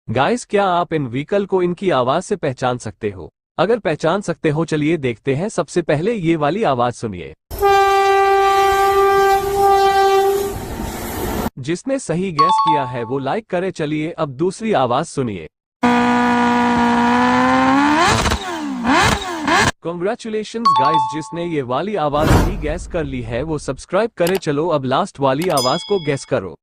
Guys, क्या आप इन vehicle को इनकी आवाज से पहचान सकते हो? अगर पहचान सकते हो चलिए देखते हैं। सबसे पहले ये वाली आवाज सुनिए। जिसने सही गैस किया है वो लाइक करे। चलिए अब दूसरी आवाज सुनिए। कॉन्ग्रेचुलेशंस गाइस, जिसने ये वाली आवाज भी गैस कर ली है वो सब्सक्राइब करे। चलो अब लास्ट वाली आवाज को गैस करो।